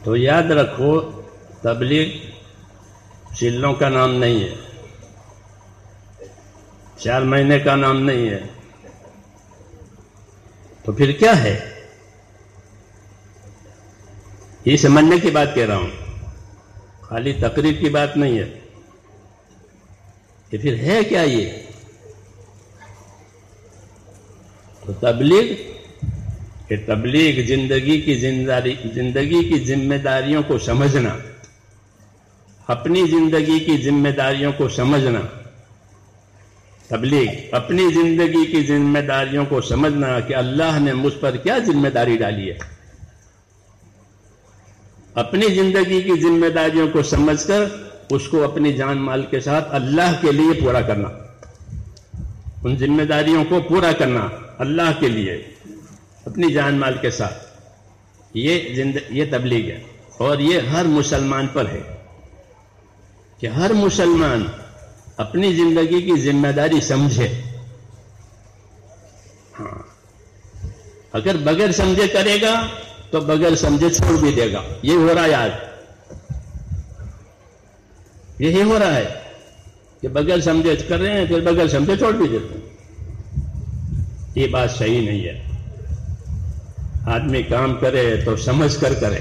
تو یاد رکھو تبلیغ چلوں کا نام نہیں ہے، 4 مہینے کا نام نہیں ہے، تو پھر کیا ہے؟ یہ سمجھنے کی بات کہہ رہا ہوں، خالی تقریر کی بات نہیں ہے کہ پھر ہے کیا یہ؟ تو تبلیغ زندگی کی ذمہ داریوں کو سمجھنا، اپنی زندگی کی ذمہ داریوں کو سمجھنا، تبلیغ اپنی زندگی کی ذمہ داریوں کو سمجھنا کہ اللہ نے مجھ پر کیا ذمہ داری ڈالی ہے، اپنی زندگی کی ذمہ داریوں کو سمجھ کر اس کو اپنی جان مال کے ساتھ اللہ کے لیے پورا کرنا، ان ذمہ داریوں کو پورا کرنا اللہ کے لیے اپنی جان مال کے ساتھ، یہ تبلیغ ہے۔ اور یہ ہر مسلمان پر ہے کہ ہر مسلمان اپنی زندگی کی ذمہ داری سمجھے۔ ہاں، اگر بغیر سمجھے کرے گا تو بغیر سمجھے چھوڑ بھی دے گا۔ یہ ہو رہا ہے آج، یہی ہو رہا ہے کہ بغیر سمجھے کر رہے ہیں، پھر بغیر سمجھے چھوڑ بھی دیتے ہیں۔ یہ بات صحیح نہیں ہے۔ آدمی کام کرے تو سمجھ کر کرے،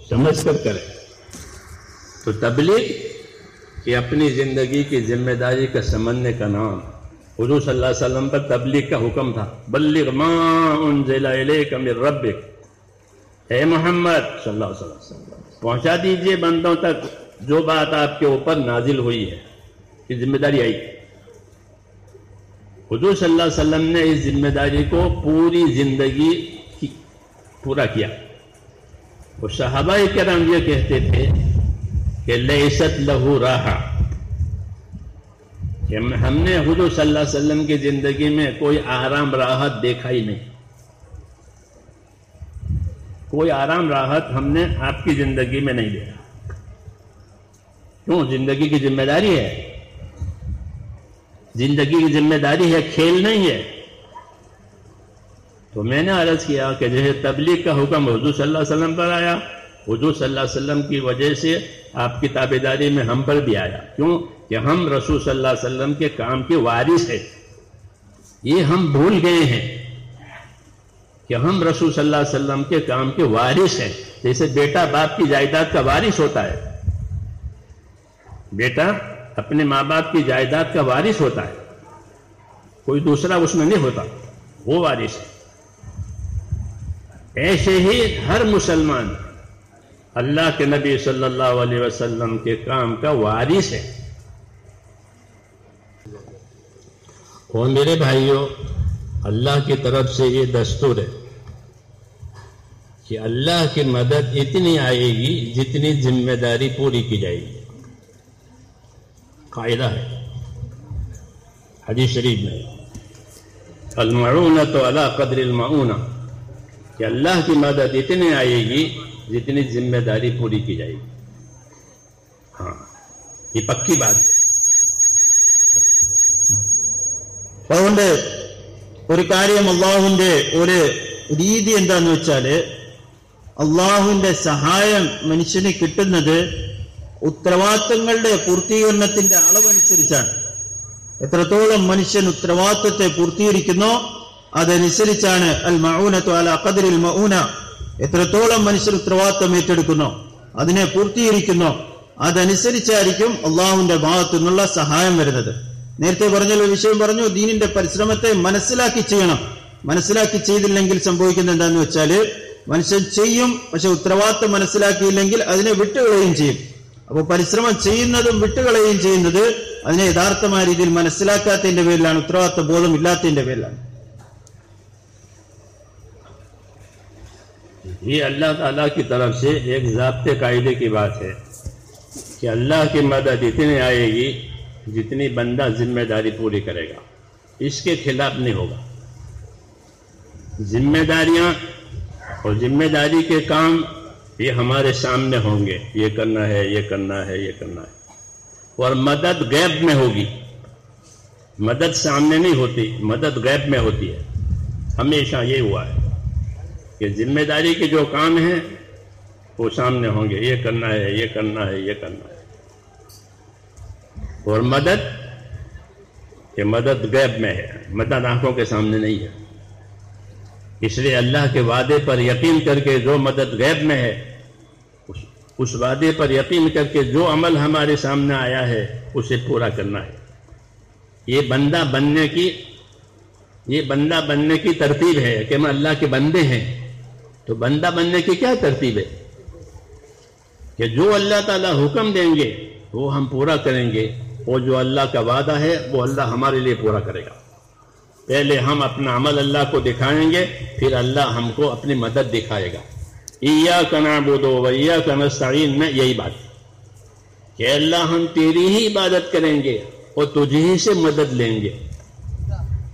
سمجھ کر کرے۔ تو تبلیغ کہ اپنی زندگی کی ذمہ داری کا سمجھنے کا نام، حضور صلی اللہ علیہ وسلم پر تبلیغ کا حکم تھا، بلغ ما انزل الیک من ربک، اے محمد صلی اللہ علیہ وسلم پہنچا دیجئے بندوں تک جو بات آپ کے اوپر نازل ہوئی ہے۔ یہ ذمہ داری آئی، حضور صلی اللہ علیہ وسلم نے اس ذمہ داری کو پوری زندگی پورا کیا۔ اور صحابہ کرام یہ کہتے تھے کہ لیست لہ راحہ، کہ ہم نے حضور صلی اللہ علیہ وسلم کی زندگی میں کوئی آرام راحت دیکھا ہی نہیں، کوئی آرام راحت ہم نے آپ کی زندگی میں نہیں دیکھا۔ کیوں؟ زندگی کی ذمہ داری ہے، زندگی کی ذمہ داری ہے، کھیل نہیں ہے۔ تو میں نے عرض کیا کہ جیسے تبلیغ کا حکم حضور صلی اللہ علیہ وسلم پر آیا، حضور صلی اللہ علیہ وسلم کی وجہ سے آپ کی تابعداری میں ہم پر بھی آیا۔ کیوں؟ کہ ہم رسول صلی اللہ علیہ وسلم کے کام کے وارث ہیں۔ یہ ہم بھول گئے ہیں کہ ہم رسول صلی اللہ علیہ وسلم کے کام کے وارث ہیں۔ جیسے بیٹا باپ کی جائیداد کا وارث ہوتا ہے، بیٹا اپنے ماں باپ کی جائیداد کا وارث ہوتا ہے، کوئی دوسرا اس میں نہیں ہوتا، وہ وارث ہے۔ ایسے ہی ہر مسلمان اللہ کے نبی صلی اللہ علیہ وسلم کے کام کا وارث ہے۔ اور میرے بھائیوں، اللہ کی طرف سے یہ دستور ہے کہ اللہ کی مدد اتنی آئے گی جتنی ذمہ داری پوری کی جائے گی۔ قاعدہ ہے حدیث شریف میں، المعونۃ علی قدر المعونہ، کہ اللہ کی مدد اتنی آئے گی جتنی ذمہ داری پوری کی جائے گی۔ ہاں، یہ پکی بات ہے۔ അതുകൊണ്ട് ഒരു കാര്യം അള്ളാഹുവിന്റെ ഒരു രീതി എന്താന്ന് വെച്ചാല്, അള്ളാഹുവിന്റെ സഹായം മനുഷ്യന് കിട്ടുന്നത് ഉത്തരവാദിത്തങ്ങളുടെ പൂർത്തീകരണത്തിന്റെ അളവനുസരിച്ചാണ്. എത്രത്തോളം മനുഷ്യൻ ഉത്തരവാദിത്തത്തെ പൂർത്തീകരിക്കുന്നോ അതനുസരിച്ചാണ് അൽ മഊനത്തു അലാ ഖദ്രിൽ മഊന, എത്രത്തോളം മനുഷ്യർ ഉത്തരവാദിത്തം ഏറ്റെടുക്കുന്നോ അതിനെ പൂർത്തീകരിക്കുന്നോ അതനുസരിച്ചായിരിക്കും അള്ളാഹുവിന്റെ ഭാഗത്തു നിന്നുള്ള സഹായം വരുന്നത്. നേരത്തെ പറഞ്ഞ ഒരു വിഷയം പറഞ്ഞു, ദീനിന്റെ പരിശ്രമത്തെ മനസ്സിലാക്കി ചെയ്യണം. മനസ്സിലാക്കി ചെയ്തില്ലെങ്കിൽ സംഭവിക്കുന്നത് എന്താന്ന് വെച്ചാല് മനുഷ്യൻ ചെയ്യും, പക്ഷെ ഉത്തരവാദിത്തം മനസ്സിലാക്കിയില്ലെങ്കിൽ അതിനെ വിട്ടുകളയുകയും ചെയ്യും. അപ്പോൾ പരിശ്രമം ചെയ്യുന്നതും വിട്ടുകളയുകയും ചെയ്യുന്നത് അതിനെ യഥാർത്ഥമായ രീതിയിൽ മനസ്സിലാക്കാത്തതിന്റെ പേരിലാണ്, ഉത്തരവാദിത്ത ബോധം ഇല്ലാത്തതിന്റെ പേരിലാണ്. یہ اللہ تعالیٰ کی طرف سے ایک ضابطے قاعدے کی بات ہے کہ اللہ کی مدد اتنی آئے گی جتنی بندہ ذمہ داری پوری کرے گا، اس کے خلاف نہیں ہوگا۔ ذمہ داریاں اور ذمہ داری کے کام یہ ہمارے سامنے ہوں گے، یہ کرنا ہے، یہ کرنا ہے، یہ کرنا ہے۔ اور مدد غیب میں ہوگی، مدد سامنے نہیں ہوتی، مدد غیب میں ہوتی ہے۔ ہمیشہ یہ ہوا ہے کہ ذمہ داری کے جو کام ہیں وہ سامنے ہوں گے، یہ کرنا ہے، یہ کرنا ہے، یہ کرنا ہے. اور مدد، کہ مدد غیب میں ہے، مدد آنکھوں کے سامنے نہیں ہے. اس لیے اللہ کے وعدے پر یقین کر کے جو مدد غیب میں ہے، اس وعدے پر یقین کر کے جو عمل ہمارے سامنے آیا ہے اسے پورا کرنا ہے. یہ بندہ بننے کی ترتیب ہے کہ ہم اللہ کے بندے ہیں. تو بندہ بننے کی کیا ترتیب ہے؟ کہ جو اللہ تعالیٰ حکم دیں گے وہ ہم پورا کریں گے، اور جو اللہ کا وعدہ ہے وہ اللہ ہمارے لیے پورا کرے گا. پہلے ہم اپنا عمل اللہ کو دکھائیں گے، پھر اللہ ہم کو اپنی مدد دکھائے گا. ایاک نعبد و ایاک نستعین میں یہی بات کہ اللہ ہم تیری ہی عبادت کریں گے اور تجھ ہی سے مدد لیں گے.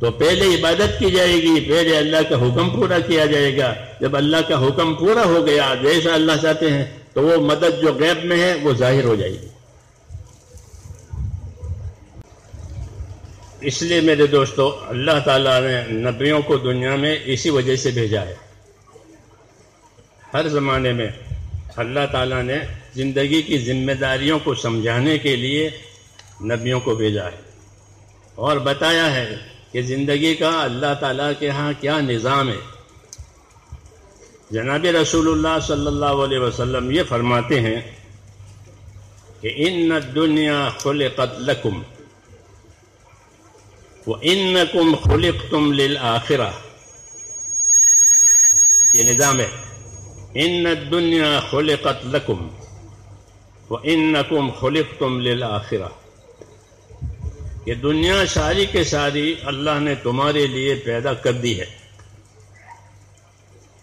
تو پہلے عبادت کی جائے گی، پہلے اللہ کا حکم پورا کیا جائے گا. جب اللہ کا حکم پورا ہو گیا جیسا اللہ چاہتے ہیں تو وہ مدد جو غیب میں ہے وہ ظاہر ہو جائے گی. اس لیے میرے دوستو، اللہ تعالیٰ نے نبیوں کو دنیا میں اسی وجہ سے بھیجا ہے. ہر زمانے میں اللہ تعالیٰ نے زندگی کی ذمہ داریوں کو سمجھانے کے لیے نبیوں کو بھیجا ہے اور بتایا ہے کہ زندگی کا اللہ تعالیٰ کے ہاں کیا نظام ہے. جناب رسول اللہ صلی اللہ علیہ وسلم یہ فرماتے ہیں کہ ان الدنیا خلقت لکم وَإِنَّكُمْ خُلِقْتُمْ لِلْآخِرَةِ. یہ نظام ہے. ان الدنیا خلقت لکم وَإِنَّكُمْ خُلِقْتُمْ لِلْآخِرَةِ. یہ دنیا ساری کے ساری اللہ نے تمہارے لیے پیدا کر دی ہے.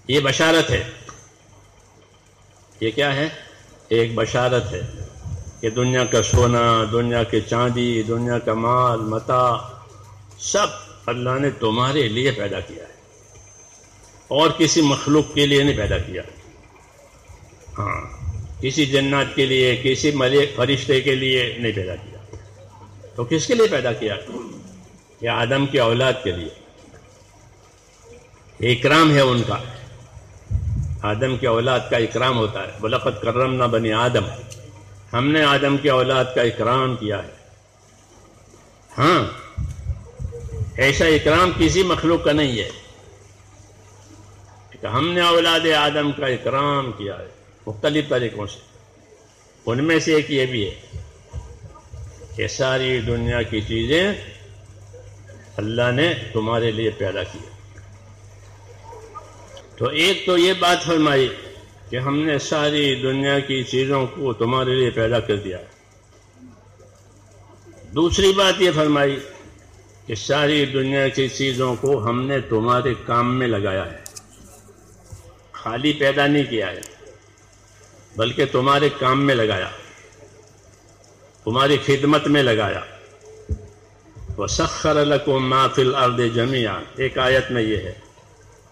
یہ بشارت ہے. یہ کیا ہے؟ ایک بشارت ہے کہ دنیا کا سونا، دنیا کے چاندی، دنیا کا مال متاع سب اللہ نے تمہارے لیے پیدا کیا ہے اور کسی مخلوق کے لیے نہیں پیدا کیا. ہاں، کسی جنات کے لیے، کسی فرشتے کے لیے نہیں پیدا کیا. تو کس کے لیے پیدا کیا؟ یہ آدم کی اولاد کے لیے. یہ اکرام ہے ان کا. آدم کی اولاد کا اکرام ہوتا ہے. وَلَقَدْ كَرَّمْنَا بَنِي آدم. ہم نے آدم کی اولاد کا اکرام کیا ہے. ہاں، ایسا اکرام کسی مخلوق کا نہیں ہے کہ ہم نے اولاد آدم کا اکرام کیا ہے مختلف طریقوں سے. ان میں سے ایک یہ بھی ہے کہ ساری دنیا کی چیزیں اللہ نے تمہارے لیے پیدا کی. تو ایک تو یہ بات فرمائی کہ ہم نے ساری دنیا کی چیزوں کو تمہارے لیے پیدا کر دیا. دوسری بات یہ فرمائی کہ ساری دنیا کی چیزوں کو ہم نے تمہارے کام میں لگایا ہے. خالی پیدا نہیں کیا ہے بلکہ تمہارے کام میں لگایا، تمہاری خدمت میں لگایا. وَسَخَّرَ لَكُم مَّا فِي الْأَرْضِ جَمِيعًا. ایک آیت میں یہ ہے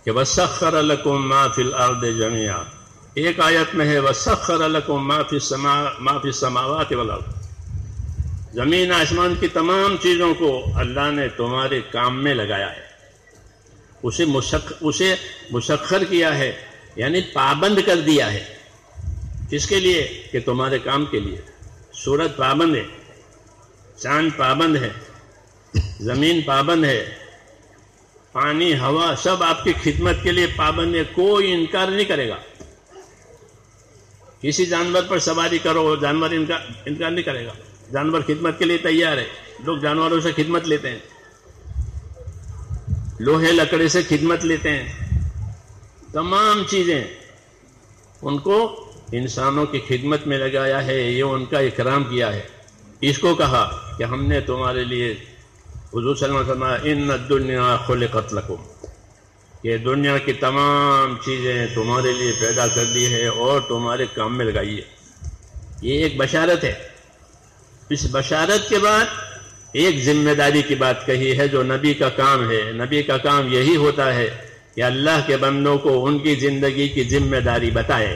کہ وَسَخَّرَ لَكُم مَّا فِي الْأَرْضِ جَمِيعًا. ایک آیت میں ہے وَسَخَّرَ لَكُم مَّا فِي السَّمَاوَاتِ وَالْأَرْضِ. زمین آسمان کی تمام چیزوں کو اللہ نے تمہارے کام میں لگایا ہے. اسے مسخر کیا ہے، یعنی پابند کر دیا ہے. کس کے لیے؟ کہ تمہارے کام کے لیے. سورج پابند ہے، چاند پابند ہے، زمین پابند ہے، پانی ہوا سب آپ کی خدمت کے لیے پابند ہے. کوئی انکار نہیں کرے گا. کسی جانور پر سواری کرو، جانور انکار نہیں کرے گا. جانور خدمت کے لیے تیار ہے. لوگ جانوروں سے خدمت لیتے ہیں، لوہے لکڑے سے خدمت لیتے ہیں. تمام چیزیں ان کو انسانوں کی خدمت میں لگایا ہے. یہ ان کا اکرام کیا ہے. اس کو کہا کہ ہم نے تمہارے لیے، حضور صلی اللہ علیہ وسلم ان الدنیا خلقت لکم، یہ دنیا کی تمام چیزیں تمہارے لیے پیدا کر دی ہے اور تمہارے کام میں لگائی ہے. یہ ایک بشارت ہے. اس بشارت کے بعد ایک ذمہ داری کی بات کہی ہے جو نبی کا کام ہے. نبی کا کام یہی ہوتا ہے کہ اللہ کے بندوں کو ان کی زندگی کی ذمہ داری بتائے،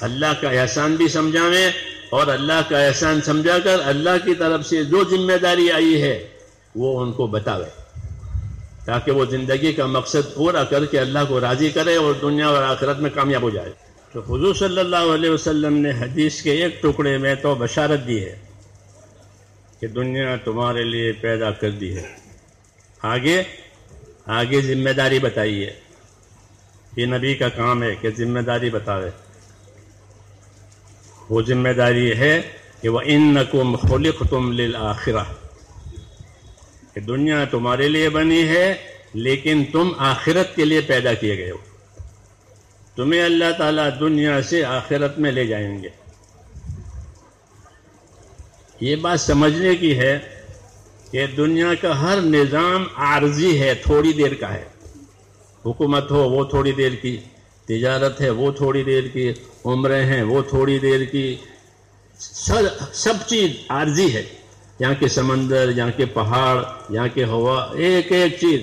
اللہ کا احسان بھی سمجھائیں اور اللہ کا احسان سمجھا کر اللہ کی طرف سے جو ذمہ داری آئی ہے وہ ان کو بتاوے. تاکہ وہ زندگی کا مقصد پورا کر کے اللہ کو راضی کرے اور دنیا اور آخرت میں کامیاب ہو جائے۔ تو حضور صلی اللہ علیہ وسلم نے حدیث کے ایک ٹکڑے میں تو بشارت دی ہے کہ دنیا تمہارے لیے پیدا کر دی ہے۔ آگے ذمہ داری بتائی ہے، یہ نبی کا کام ہے کہ ذمہ داری بتاوے۔ وہ ذمہ داری ہے کہ وَإِنَّكُمْ خُلِقْتُمْ لِلْآخِرَةِ، کہ دنیا تمہارے لیے بنی ہے لیکن تم آخرت کے لیے پیدا کیے گئے ہو۔ تمہیں اللہ تعالیٰ دنیا سے آخرت میں لے جائیں گے۔ یہ بات سمجھنے کی ہے کہ دنیا کا ہر نظام عارضی ہے، تھوڑی دیر کا ہے۔ حکومت ہو وہ تھوڑی دیر کی، تجارت ہے وہ تھوڑی دیر کی، عمریں ہیں وہ تھوڑی دیر کی، سب چیز عارضی ہے۔ یہاں کے سمندر، یہاں کے پہاڑ، یہاں کے ہوا، ایک ایک چیز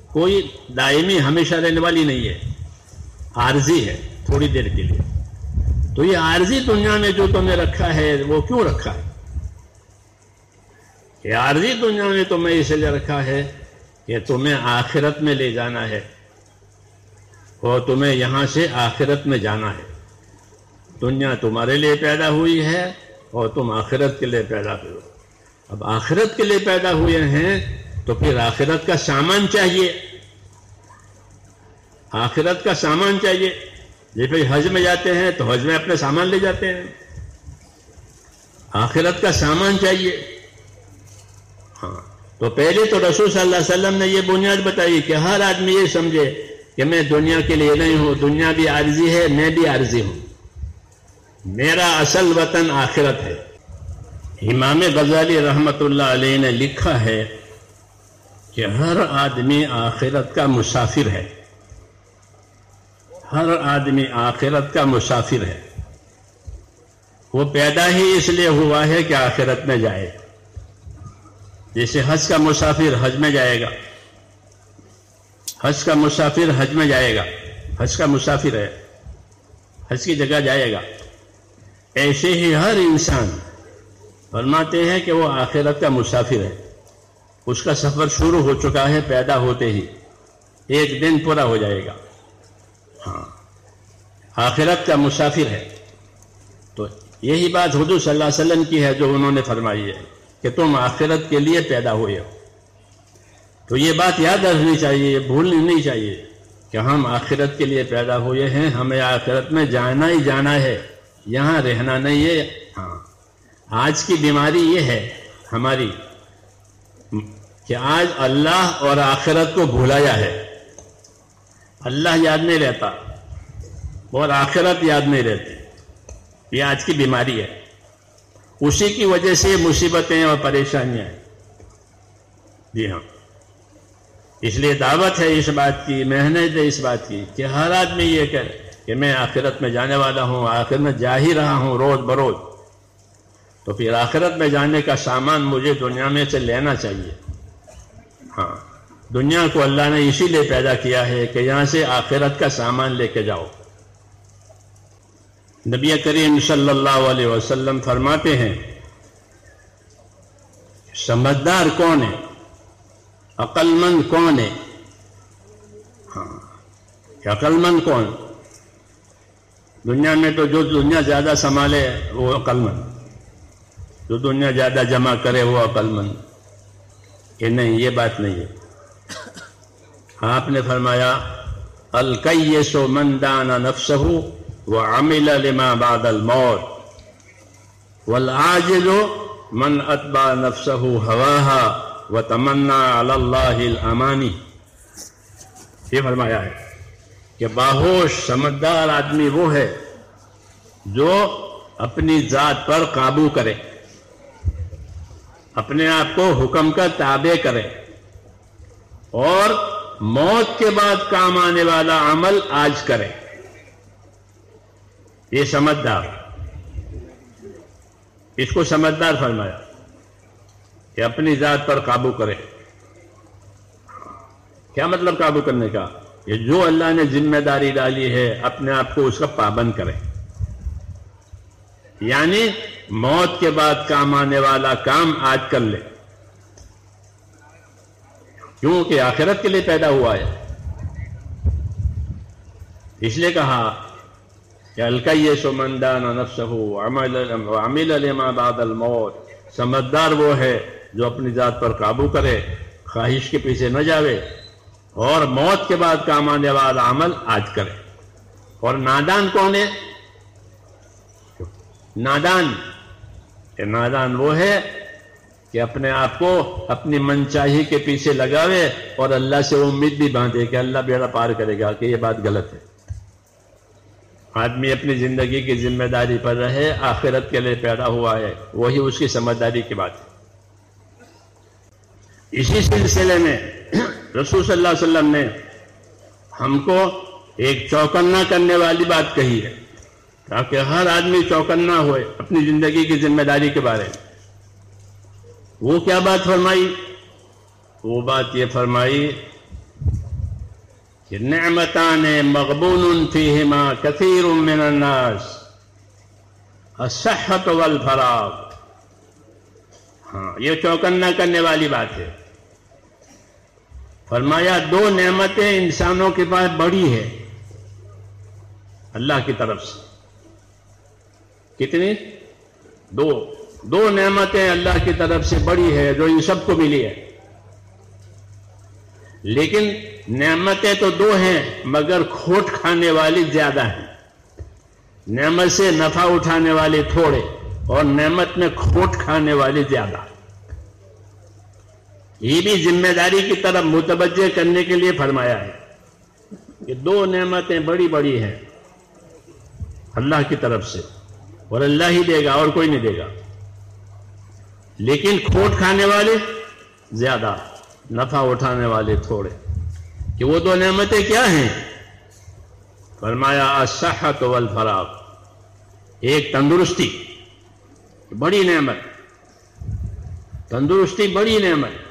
کوئی دائمی ہمیشہ رہنے والی نہیں ہے، عارضی ہے تھوڑی دیر کے لیے۔ تو یہ عارضی دنیا میں جو تمہیں رکھا ہے وہ کیوں رکھا ہے؟ کہ عارضی دنیا میں تمہیں اس لیے رکھا ہے کہ تمہیں آخرت میں لے جانا ہے اور تمہیں یہاں سے آخرت میں جانا ہے۔ دنیا تمہارے لیے پیدا ہوئی ہے اور تم آخرت کے لیے پیدا ہوئے ہو۔ اب آخرت کے لیے پیدا ہوئے ہیں تو پھر آخرت کا سامان چاہیے، آخرت کا سامان چاہیے۔ جیسے حج میں جاتے ہیں تو حج میں اپنے سامان لے جاتے ہیں، آخرت کا سامان چاہیے۔ ہاں، تو پہلے تو رسول صلی اللہ علیہ وسلم نے یہ بنیاد بتائی کہ ہر آدمی یہ سمجھے کہ میں دنیا کے لیے نہیں ہوں، دنیا بھی عارضی ہے، میں بھی عارضی ہوں، میرا اصل وطن آخرت ہے۔ امام غزالی رحمت اللہ علیہ نے لکھا ہے کہ ہر آدمی آخرت کا مسافر ہے، ہر آدمی آخرت کا مسافر ہے۔ وہ پیدا ہی اس لیے ہوا ہے کہ آخرت میں جائے۔ جیسے حج کا مسافر حج میں جائے گا، حج کا مسافر حج میں جائے گا، حج کا مسافر ہے، حج کی جگہ جائے گا۔ ایسے ہی ہر انسان فرماتے ہیں کہ وہ آخرت کا مسافر ہے، اس کا سفر شروع ہو چکا ہے پیدا ہوتے ہی، ایک دن پورا ہو جائے گا۔ ہاں، آخرت کا مسافر ہے۔ تو یہی بات حضور صلی اللہ علیہ وسلم کی ہے جو انہوں نے فرمائی ہے کہ تم آخرت کے لیے پیدا ہوئے ہو۔ تو یہ بات یاد رکھنی چاہیے، بھولنی نہیں چاہیے کہ ہم آخرت کے لیے پیدا ہوئے ہیں، ہمیں آخرت میں جانا ہی جانا ہے، یہاں رہنا نہیں ہے۔ ہاں، آج کی بیماری یہ ہے ہماری کہ آج اللہ اور آخرت کو بھولایا ہے، اللہ یاد نہیں رہتا اور آخرت یاد نہیں رہتی، یہ آج کی بیماری ہے۔ اسی کی وجہ سے مصیبتیں اور پریشانیاں ہیں۔ جی ہاں، اس لیے دعوت ہے اس بات کی، محنت ہے اس بات کی کہ ہر آدمی یہ کہے کہ میں آخرت میں جانے والا ہوں، آخرت میں جا ہی رہا ہوں روز بروز۔ تو پھر آخرت میں جانے کا سامان مجھے دنیا میں سے لینا چاہیے۔ ہاں، دنیا کو اللہ نے اسی لیے پیدا کیا ہے کہ یہاں سے آخرت کا سامان لے کے جاؤ۔ نبی کریم صلی اللہ علیہ وسلم فرماتے ہیں سمجھدار کون ہے، عقل مند کون ہے؟ ہاں، عقل مند کون؟ دنیا میں تو جو دنیا زیادہ سنبھالے وہ عقل مند، جو دنیا زیادہ جمع کرے وہ عقل مند۔ کہ نہیں، یہ بات نہیں ہے۔ آپ نے فرمایا الکیس من دان نفسہ وعمل لما بعد الموت والعاجز من اتبع نفسہ ہواها وتمنى علی اللہ الامانی۔ یہ فرمایا ہے کہ باہوش سمجھدار آدمی وہ ہے جو اپنی ذات پر قابو کرے، اپنے آپ کو حکم کا تابع کرے اور موت کے بعد کام آنے والا عمل آج کرے۔ یہ سمجھدار، اس کو سمجھدار فرمایا کہ اپنی ذات پر قابو کرے۔ کیا مطلب قابو کرنے کا؟ کہ جو اللہ نے ذمہ داری ڈالی ہے اپنے آپ کو اس کا پابند کرے، یعنی موت کے بعد کام آنے والا کام آج کر لے۔ کیونکہ آخرت کے لیے پیدا ہوا ہے. اس لیے کہا کہ الکیس من دان نفسہ وعمل لما بعد الموت. سمجھدار وہ ہے جو اپنی ذات پر قابو کرے، خواہش کے پیچھے نہ جاوے، اور موت کے بعد کام آنے والا عمل آج کرے. اور نادان کون ہے؟ نادان وہ ہے کہ اپنے آپ کو اپنی منچاہی کے پیچھے لگاوے اور اللہ سے امید بھی باندھے کہ اللہ بیڑا پار کرے گا، کہ یہ بات غلط ہے. آدمی اپنی زندگی کی ذمہ داری پر رہے، آخرت کے لیے پیدا ہوا ہے، وہی اس کی سمجھداری کی بات ہے. اسی سلسلے میں رسول صلی اللہ علیہ وسلم نے ہم کو ایک چوکنا کرنے والی بات کہی ہے، تاکہ ہر آدمی چوکنا ہوئے اپنی زندگی کی ذمہ داری کے بارے میں. وہ کیا بات فرمائی؟ وہ بات یہ فرمائی کہ نعمتان مغبون فیہما کثیر من الناس، الصحت والفراغ. ہاں، یہ چوکنا کرنے والی بات ہے. فرمایا دو نعمتیں انسانوں کے پاس بڑی ہے اللہ کی طرف سے. کتنی؟ دو نعمتیں اللہ کی طرف سے بڑی ہے جو ان سب کو ملی ہے. لیکن نعمتیں تو دو ہیں مگر کھوٹ کھانے والی زیادہ ہیں. نعمت سے نفع اٹھانے والے تھوڑے اور نعمت میں کھوٹ کھانے والے زیادہ. یہ بھی ذمہ داری کی طرف متوجہ کرنے کے لیے فرمایا ہے کہ دو نعمتیں بڑی بڑی ہیں اللہ کی طرف سے، اور اللہ ہی دے گا اور کوئی نہیں دے گا. لیکن کھوٹ کھانے والے زیادہ، نفع اٹھانے والے تھوڑے. کہ وہ دو نعمتیں کیا ہیں؟ فرمایا الصحت والفراغ. ایک تندرستی، بڑی نعمت، تندرستی بڑی نعمت.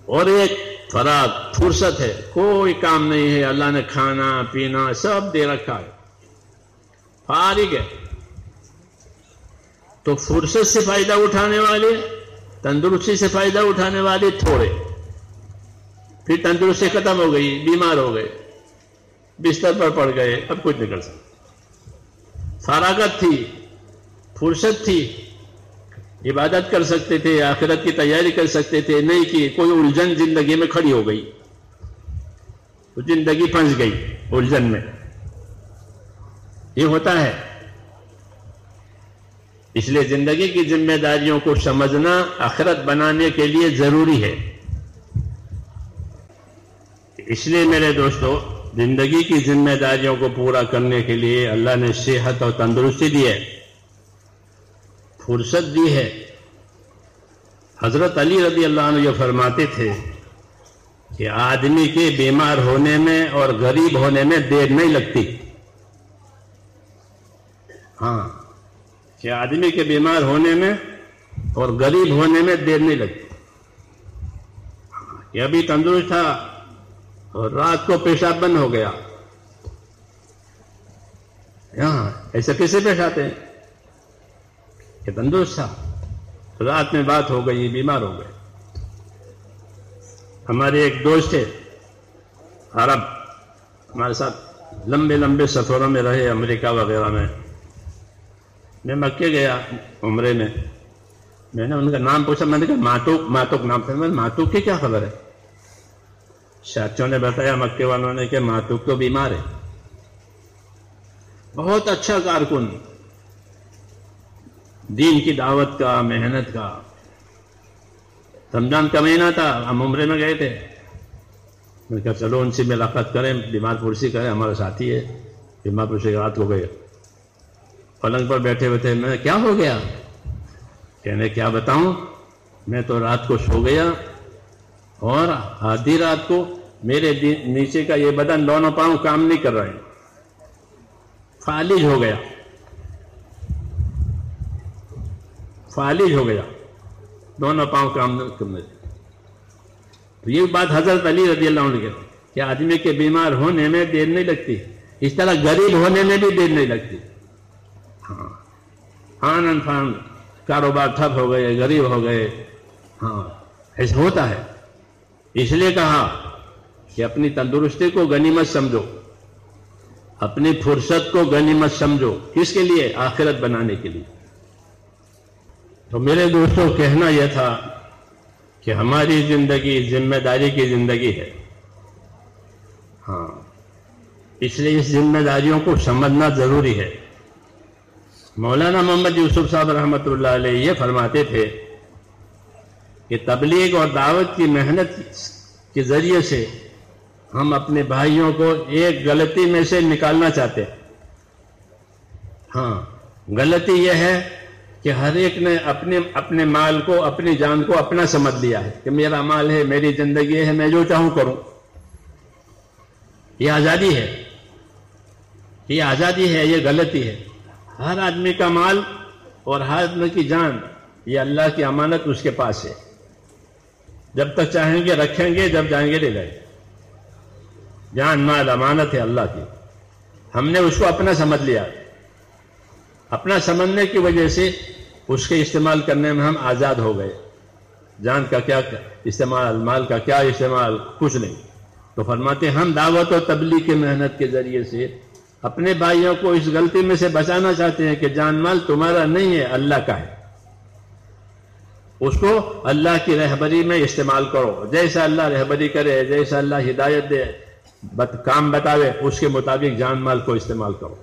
اور ایک فراغ، فرصت ہے، کوئی کام نہیں ہے، اللہ نے کھانا پینا سب دے رکھا ہے، فارغ ہے. تو فرصت سے فائدہ اٹھانے والے، تندرستی سے فائدہ اٹھانے والے تھوڑے. پھر تندرستی ختم ہو گئی، بیمار ہو گئے، بستر پر پڑ گئے، اب کچھ نہیں کر سکتے. فراغت تھی، فرصت تھی، عبادت کر سکتے تھے، آخرت کی تیاری کر سکتے تھے، نہیں کی. کوئی الجھن زندگی میں کھڑی ہو گئی، تو زندگی پھنس گئی الجھن میں. یہ ہوتا ہے. اس لیے زندگی کی ذمہ داریوں کو سمجھنا آخرت بنانے کے لیے ضروری ہے. اس لیے میرے دوستو، زندگی کی ذمہ داریوں کو پورا کرنے کے لیے اللہ نے صحت اور تندرستی دی ہے، فرصت دی ہے. حضرت علی رضی اللہ عنہ یہ فرماتے تھے کہ آدمی کے بیمار ہونے میں اور غریب ہونے میں دیر نہیں لگتی. ہاں، کہ آدمی کے بیمار ہونے میں اور غریب ہونے میں دیر نہیں لگتی. یہ ابھی تندرست تھا اور رات کو پیشاب بند ہو گیا. یہاں ایسے کیسے پیش آتے ہیں؟ کہ تندرست تھا، رات میں بات ہو گئی، بیمار ہو گئے. ہمارے ایک دوست تھے عرب، ہمارے ساتھ لمبے لمبے سفروں میں رہے، امریکہ وغیرہ میں. میں مکے گیا عمرے میں، میں نے ان کا نام پوچھا. میں نے کہا ماتوک نام تھا. میں نے ماتوک کی کیا خبر ہے؟ ساتھیوں نے بتایا مکے والوں نے کہ ماتوک تو بیمار ہے. بہت اچھا کارکن، دین کی دعوت کا، محنت کا. رمضان کا مہینہ تھا، ہم عمرے میں گئے تھے. میں نے کہا چلو ان سے ملاقات کریں، بیمار پرسی کریں، ہمارا ساتھی ہے. بیمار پرسی رات ہو گئے، پلنگ پر بیٹھے ہوئے تھے. میں کیا ہو گیا؟ کہنے کیا بتاؤں، میں تو رات کو سو گیا اور آدھی رات کو میرے نیچے کا یہ بدن، دونوں پاؤں کام نہیں کر رہے، فالج ہو گیا، فالج ہو گیا، دونوں پاؤں کام نہیں کرنے. تو یہ بات حضرت علی رضی اللہ عنہ کہتے ہیں کہ آدمی کے بیمار ہونے میں دیر نہیں لگتی، اس طرح غریب ہونے میں بھی دیر نہیں لگتی. ہاں، آن فان کاروبار ٹھپ ہو گئے، غریب ہو گئے، ہاں ایسا ہوتا ہے. اس لیے کہا کہ اپنی تندرستی کو غنیمت سمجھو، اپنی فرصت کو غنیمت سمجھو. کس کے لیے؟ آخرت بنانے کے لیے. تو میرے دوستوں، کہنا یہ تھا کہ ہماری زندگی ذمہ داری کی زندگی ہے. ہاں، اس لیے اس ذمہ داریوں کو سمجھنا ضروری ہے. مولانا محمد یوسف صاحب رحمۃ اللہ علیہ یہ فرماتے تھے کہ تبلیغ اور دعوت کی محنت کے ذریعے سے ہم اپنے بھائیوں کو ایک غلطی میں سے نکالنا چاہتے ہیں. ہاں، غلطی یہ ہے کہ ہر ایک نے اپنے مال کو، اپنی جان کو اپنا سمجھ لیا ہے کہ میرا مال ہے، میری زندگی ہے، میں جو چاہوں کروں. یہ آزادی ہے، یہ آزادی ہے، یہ غلطی ہے. ہر آدمی کا مال اور ہر آدمی کی جان یہ اللہ کی امانت اس کے پاس ہے. جب تک چاہیں گے رکھیں گے، جب جائیں گے لے لیں گے. جان مال امانت ہے اللہ کی. ہم نے اس کو اپنا سمجھ لیا. اپنا سمجھنے کی وجہ سے اس کے استعمال کرنے میں ہم آزاد ہو گئے. جان کا کیا استعمال، مال کا کیا استعمال، کچھ نہیں. تو فرماتے ہم دعوت و تبلیغ کی محنت کے ذریعے سے اپنے بھائیوں کو اس غلطی میں سے بچانا چاہتے ہیں کہ جان مال تمہارا نہیں ہے، اللہ کا ہے. اس کو اللہ کی رہبری میں استعمال کرو. جیسا اللہ رہبری کرے، جیسا اللہ ہدایت دے، کام بتاوے، اس کے مطابق جان مال کو استعمال کرو.